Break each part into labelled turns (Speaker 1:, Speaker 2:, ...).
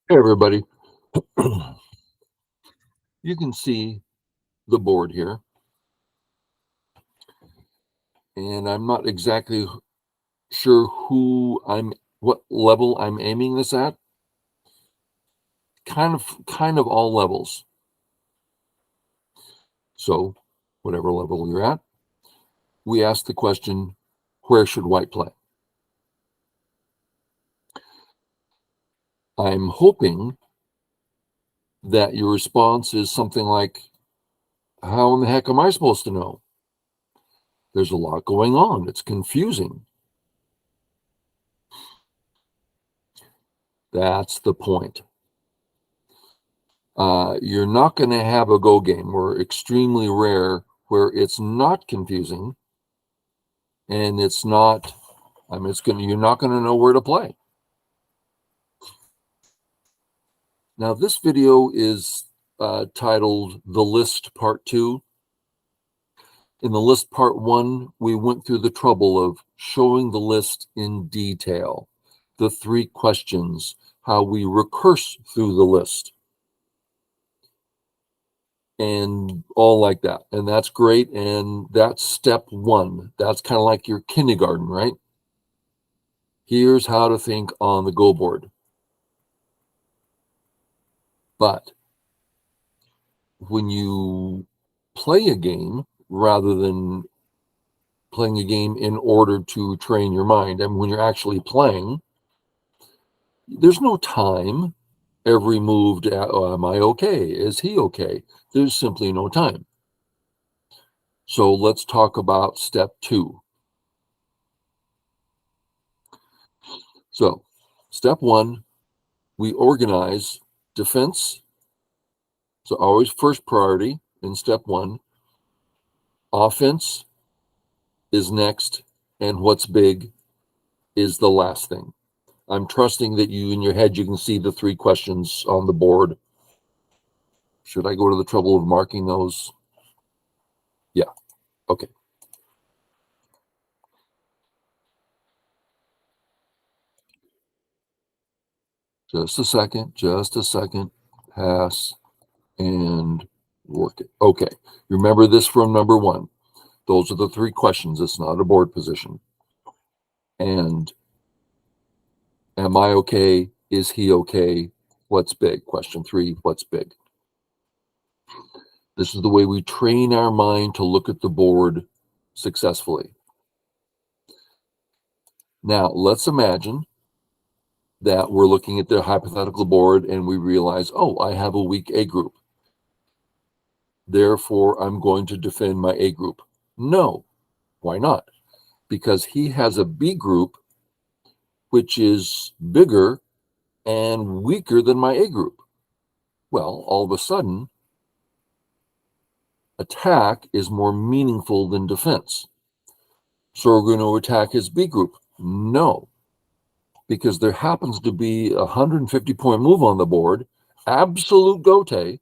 Speaker 1: Hey everybody, you can see the board here, and I'm not exactly sure what level I'm aiming this at. Kind of all levels. So, whatever level you're at, we ask the question, where should white play? I'm hoping that your response is something like, how in the heck am I supposed to know? There's a lot going on. It's confusing. That's the point. You're not going to have a go game, or extremely rare, where it's not confusing and it's not. You're not going to know where to play. Now, this video is titled "The List Part 2." In the list Part 1, we went through the trouble of showing the list in detail, the 3 questions, how we recurse through the list, and all like that. And that's great. And that's step 1. That's kind of like your kindergarten, right? Here's how to think on the go board. But when you play a game, rather than playing a game in order to train your mind, and when you're actually playing, there's no time every move to, oh, am I okay? Is he okay? There's simply no time. So let's talk about step 2. So step 1, we organize defense. So always first priority in step 1. Offense is next, and what's big is the last thing. I'm trusting that you, in your head, you can see the 3 questions on the board. Should I go to the trouble of marking those? Yeah, okay. Just a second, pass and work it. Okay, remember this from number 1. Those are the 3 questions. It's not a board position. And am I okay? Is he okay? What's big? Question 3, what's big? This is the way we train our mind to look at the board successfully. Now, let's imagine that we're looking at the hypothetical board and we realize, oh, I have a weak A group. Therefore, I'm going to defend my A group. No, why not? Because he has a B group, which is bigger and weaker than my A group. Well, all of a sudden, attack is more meaningful than defense. So we're going to attack his B group. No, because there happens to be a 150-point move on the board, absolute gote,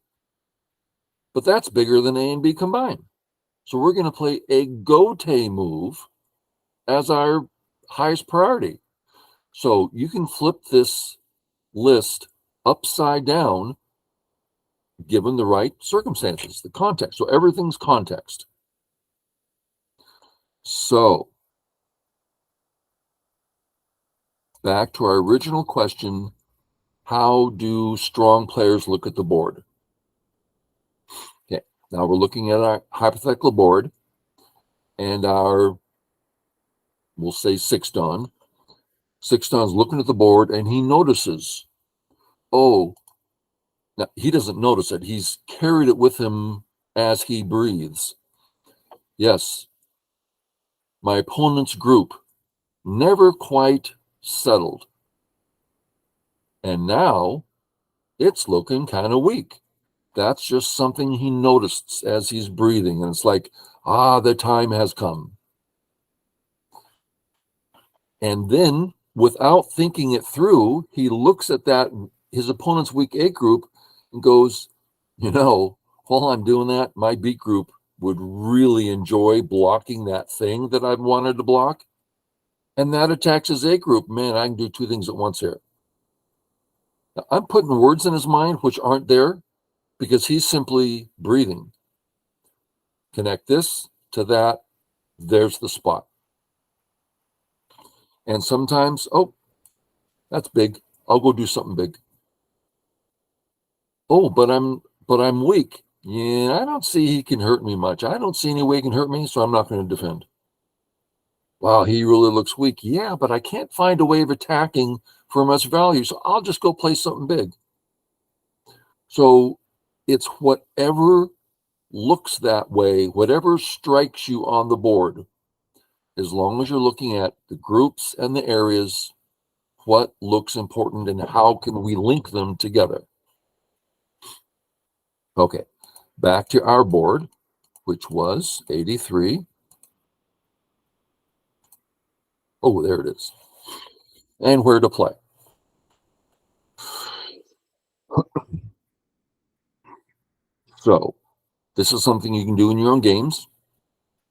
Speaker 1: but that's bigger than A and B combined. So we're going to play a gote move as our highest priority. So you can flip this list upside down given the right circumstances, the context. So everything's context. So back to our original question, how do strong players look at the board? Okay, now we're looking at our hypothetical board and we'll say 6-don. 6-don's looking at the board and he notices, oh, now he doesn't notice it. He's carried it with him as he breathes. Yes, my opponent's group never quite settled. And now it's looking kind of weak. That's just something he noticed as he's breathing. And it's like, the time has come. And then, without thinking it through, he looks at his opponent's weak A group and goes, while I'm doing that, my B group would really enjoy blocking that thing that I've wanted to block. And that attacks his A group. Man, I can do 2 things at once here. Now, I'm putting words in his mind which aren't there because he's simply breathing. Connect this to that, there's the spot. And sometimes, oh, that's big. I'll go do something big. Oh, but I'm weak. Yeah, I don't see he can hurt me much. I don't see any way he can hurt me, so I'm not going to defend. Wow, he really looks weak. Yeah, but I can't find a way of attacking for much value, so I'll just go play something big. So it's whatever looks that way, whatever strikes you on the board, as long as you're looking at the groups and the areas, what looks important and how can we link them together. Okay, back to our board, which was 83. Oh, there it is. And where to play. So this is something you can do in your own games.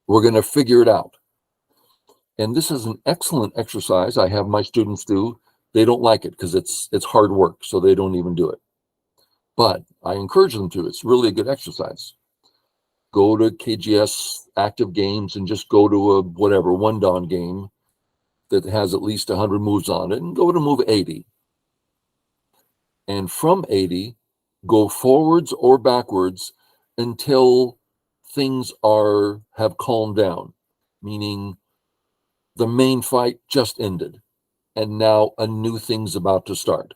Speaker 1: We're going to figure it out. And this is an excellent exercise I have my students do. They don't like it because it's hard work, so they don't even do it. But I encourage them to. It's really a good exercise. Go to KGS active games and just go to a whatever one dawn game that has at least 100 moves on it and go to move 80. And from 80, go forwards or backwards until things have calmed down, meaning the main fight just ended and now a new thing's about to start.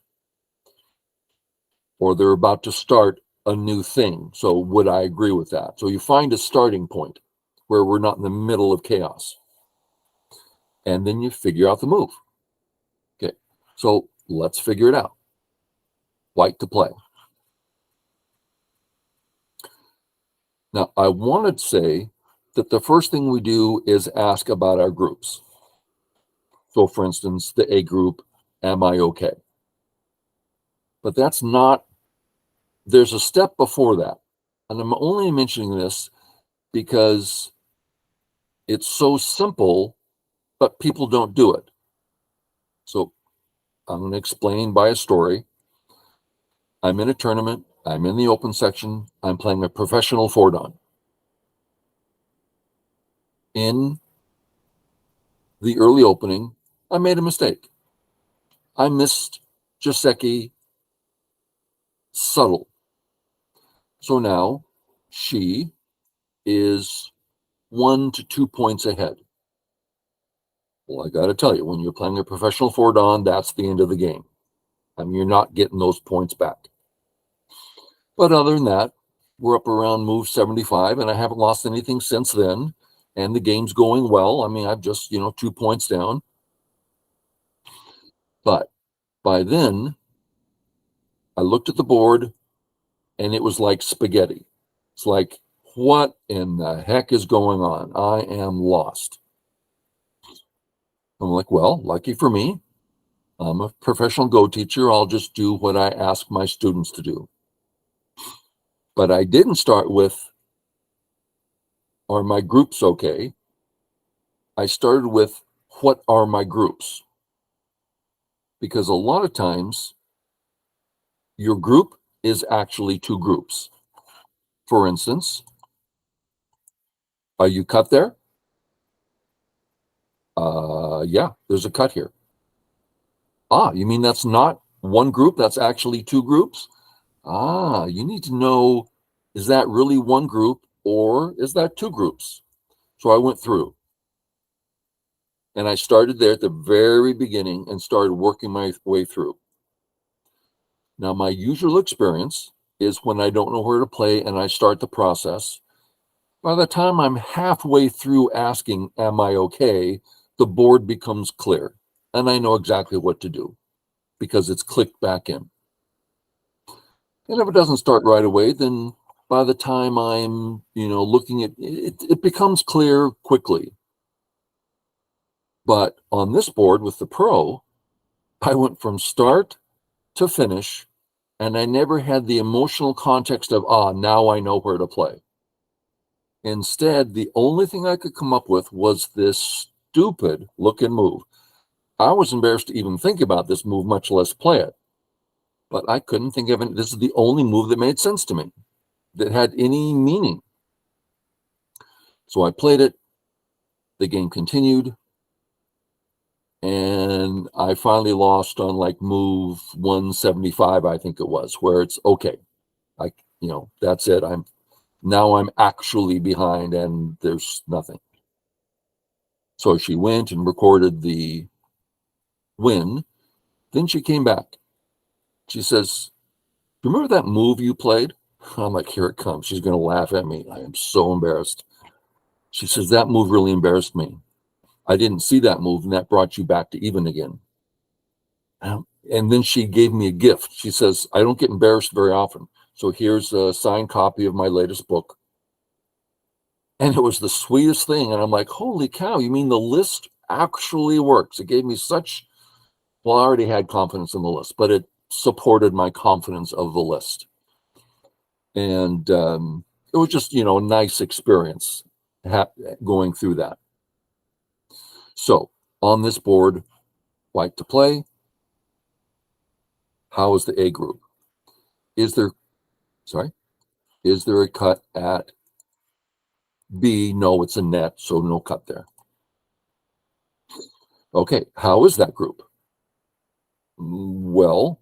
Speaker 1: Or they're about to start a new thing. So would I agree with that? So you find a starting point where we're not in the middle of chaos. And then you figure out the move. Okay, so let's figure it out. White to play. Now, I want to say that the first thing we do is ask about our groups. So, for instance, the A group, am I okay? But that's not, there's a step before that. And I'm only mentioning this because it's so simple, but people don't do it. So I'm going to explain by a story. I'm in a tournament. I'm in the open section. I'm playing a professional four-dan. In the early opening, I made a mistake. I missed Joseki subtle. So now she is 1 to 2 points ahead. Well, I got to tell you, when you're playing a professional four-dan, that's the end of the game. I mean, you're not getting those points back. But other than that, we're up around move 75, and I haven't lost anything since then. And the game's going well. I mean, I've just, 2 points down. But by then, I looked at the board, and it was like spaghetti. It's like, what in the heck is going on? I am lost. I'm like, well, lucky for me, I'm a professional Go teacher. I'll just do what I ask my students to do. But I didn't start with, are my groups okay? I started with, what are my groups? Because a lot of times, your group is actually two groups. For instance, are you cut there? Yeah, there's a cut here. Ah, you mean that's not one group, that's actually two groups? Ah, you need to know, is that really one group or is that two groups? So I went through and I started there at the very beginning and started working my way through. Now, my usual experience is when I don't know where to play and I start the process, by the time I'm halfway through asking, am I okay? The board becomes clear and I know exactly what to do because it's clicked back in. And if it doesn't start right away, then by the time I'm, looking at it, it becomes clear quickly. But on this board with the Pro, I went from start to finish, and I never had the emotional context of, now I know where to play. Instead, the only thing I could come up with was this stupid look and move. I was embarrassed to even think about this move, much less play it. But I couldn't think of it. This is the only move that made sense to me, that had any meaning. So I played it. The game continued. And I finally lost on like move 175, I think it was, where it's okay. That's it. I'm actually behind and there's nothing. So she went and recorded the win. Then she came back. She says, remember that move you played? I'm like, here it comes. She's going to laugh at me. I am so embarrassed. She says, that move really embarrassed me. I didn't see that move, and that brought you back to even again. And then she gave me a gift. She says, I don't get embarrassed very often. So here's a signed copy of my latest book. And it was the sweetest thing. And I'm like, holy cow, you mean the list actually works? It gave me such, well, I already had confidence in the list, but it supported my confidence of the list. And it was just, a nice experience going through that. So on this board, white to play. How is the A group? Is there a cut at B? No, it's a net, so no cut there. Okay, how is that group? Well,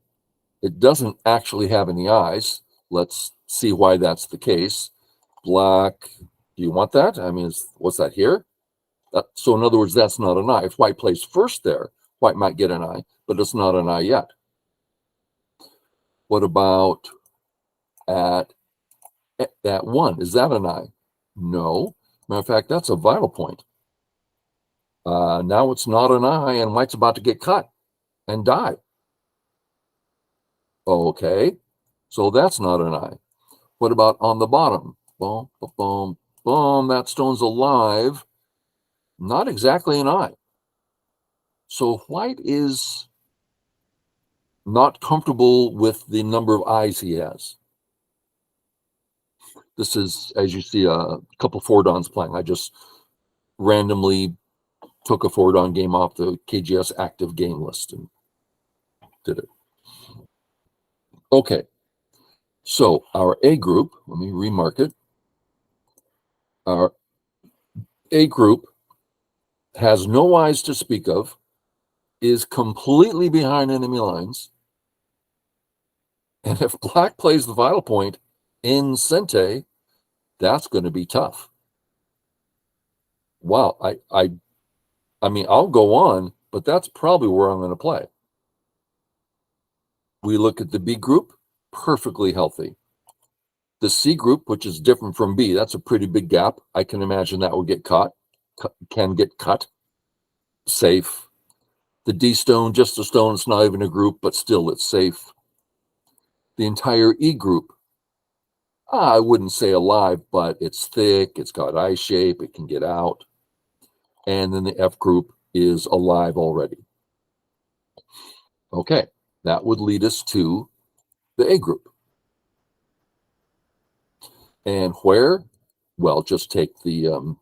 Speaker 1: it doesn't actually have any eyes. Let's see why that's the case. Black, do you want that? I mean, what's that here? So in other words, that's not an eye. If white plays first there, white might get an eye, but it's not an eye yet. What about at that one? Is that an eye? No. Matter of fact, that's a vital point. Now it's not an eye, and white's about to get cut and die. Okay, so that's not an eye. What about on the bottom? Boom, boom, boom. That stone's alive. Not exactly an eye. So white is not comfortable with the number of eyes he has. This is, as you see, a couple 4-dons playing. I just randomly took a 4-don game off the KGS active game list and did it. Okay, so our A group, let me remark it. Our A group has no eyes to speak of, is completely behind enemy lines, and if black plays the vital point in Sente, that's going to be tough. Wow, I mean, I'll go on, but that's probably where I'm going to play. We look at the B group, perfectly healthy. The C group, which is different from B, that's a pretty big gap. I can imagine that will get can get cut. Safe. The D stone, just a stone, it's not even a group, but still it's safe. The entire E group, I wouldn't say alive, but it's thick, it's got eye shape, it can get out. And then the F group is alive already. Okay, that would lead us to the A group. And where? Well, just take the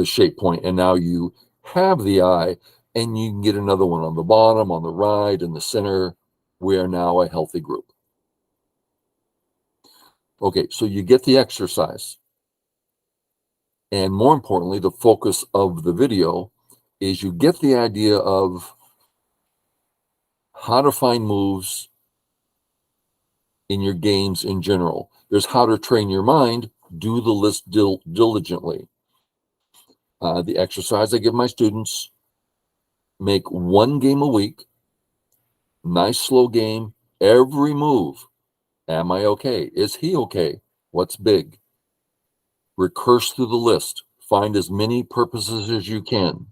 Speaker 1: shape point, and now you have the eye, and you can get another one on the bottom, on the right, in the center. We are now a healthy group. Okay, so you get the exercise. And more importantly, the focus of the video is you get the idea of how to find moves in your games in general. There's how to train your mind, do the list diligently. The exercise I give my students, make one game a week, nice slow game, every move. Am I okay? Is he okay? What's big? Recurse through the list. Find as many purposes as you can.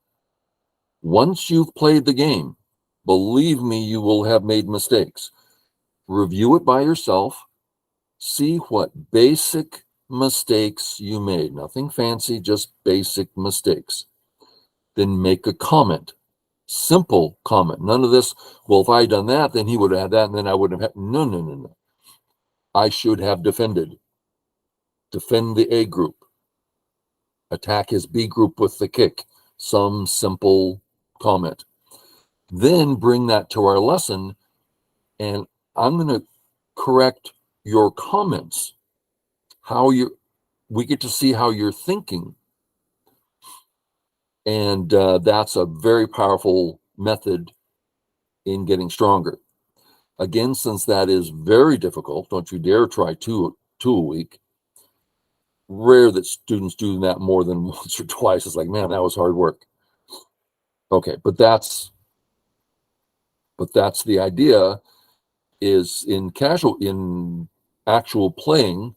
Speaker 1: Once you've played the game, believe me, you will have made mistakes. Review it by yourself. See what basic mistakes you made. Nothing fancy, just basic mistakes. Then make a comment. Simple comment. None of this, well, if I had done that, then he would have had that, and then I wouldn't have had. No. I should have defended. Defend the A group. Attack his B group with the kick. Some simple comment. Then bring that to our lesson, and I'm going to correct your comments. We get to see how you're thinking. And that's a very powerful method in getting stronger. Again, since that is very difficult, don't you dare try two a week. Rare that students do that more than once or twice. It's like, man, that was hard work. Okay, but that's the idea, is in actual playing,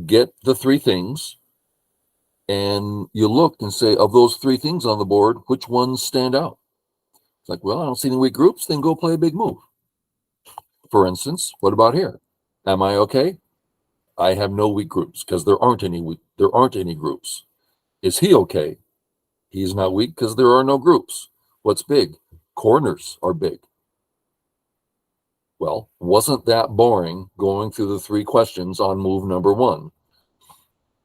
Speaker 1: get the three things, and you look and say, of those three things on the board, which ones stand out? It's like, well, I don't see any weak groups, then go play a big move. For instance, what about here? Am I okay? I have no weak groups because there aren't any groups. Is he okay? He's not weak because there are no groups. What's big? Corners are big. Well, wasn't that boring going through the three questions on move number one?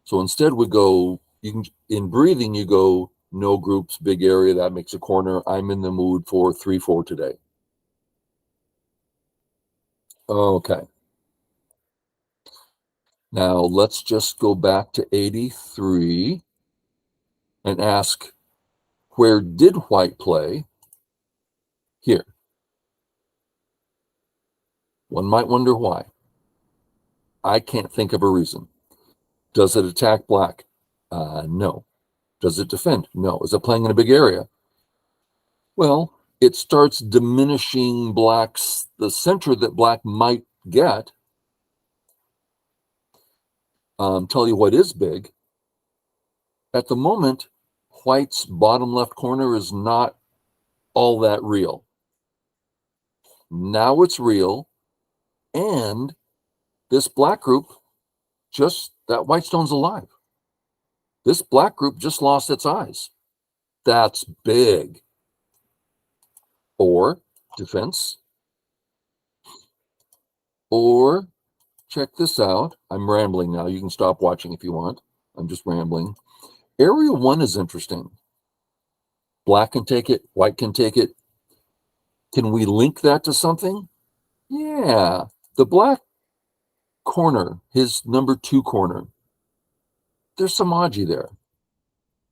Speaker 1: So instead we go, in breathing, you go, no groups, big area, that makes a corner. I'm in the mood for 3-4 today. Okay. Now let's just go back to 83 and ask, where did white play? Here. One might wonder why. I can't think of a reason. Does it attack black? No. Does it defend? No. Is it playing in a big area? Well, it starts diminishing the center that black might get. Tell you what is big. At the moment, white's bottom left corner is not all that real. Now it's real, and this black group, that white stone's alive. This black group just lost its eyes. That's big. Or defense. Or check this out. I'm rambling now. You can stop watching if you want. I'm just rambling. Area 1 is interesting. Black can take it. White can take it. Can we link that to something? Yeah. The black corner, his number 2 corner, there's some Aji there.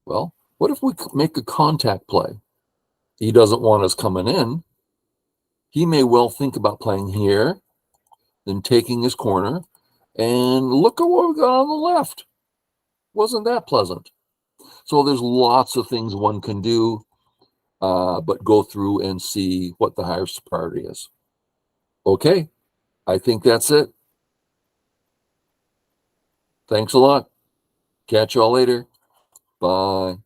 Speaker 1: Well, what if we make a contact play? He doesn't want us coming in. He may well think about playing here, then taking his corner, and look at what we got on the left. Wasn't that pleasant? So there's lots of things one can do, but go through and see what the highest priority is. Okay, I think that's it. Thanks a lot. Catch y'all later. Bye.